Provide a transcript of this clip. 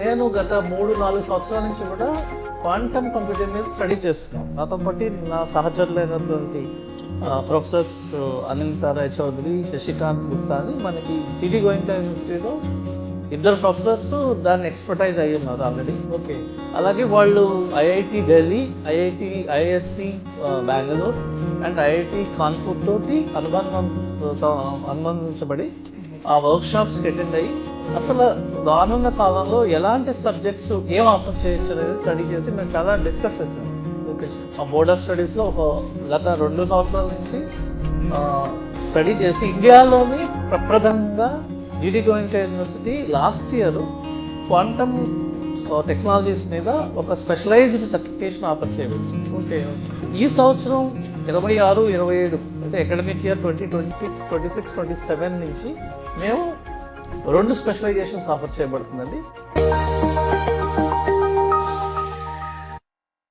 నేను గత 3-4 సంవత్సరాల నుంచి కూడా క్వాంటమ్ కంప్యూటింగ్ మీద స్టడీ చేస్తున్నాను. నాతో పాటు నా సహచరులైనటువంటి ప్రొఫెసర్స్ అనిల్ రాయ్ చౌదరి, శశికాంత్ గుప్తా అని మనకి టీడీ గోయింకా యూనివర్సిటీలో ఇద్దరు ప్రొఫెసర్స్ దాన్ని ఎక్స్పర్టైజ్ అయ్యి ఉన్నారు ఆల్రెడీ. ఓకే. అలాగే వాళ్ళు IIT Delhi, ISC Bengaluru and IIT Kanpur తోటి అనుబంధించబడి ఆ వర్క్షాప్స్కి అటెండ్ అయ్యి అసలు రానున్న కాలంలో ఎలాంటి సబ్జెక్ట్స్ ఏం ఆఫర్ చేయొచ్చు అనేది స్టడీ చేసి మేము చాలా డిస్కస్ చేసాం. ఓకే. ఆ బోర్డ్ ఆఫ్ స్టడీస్లో గత 2 సంవత్సరాల నుంచి స్టడీ చేసి ఇండియాలోని ప్రప్రథమంగా TD Goenka university last year quantum technologies మీద ఒక స్పెషలైజ్డ్ సర్టిఫికేషన్ ఆఫర్ చేయవచ్చు. ఓకే. ఈ సంవత్సరం 26-27 అంటే అకాడమిక్ ఇయర్ 2026-27 నుంచి మేము 2 స్పెషలైజేషన్స్ ఆఫర్ చేయబడుతుందండి.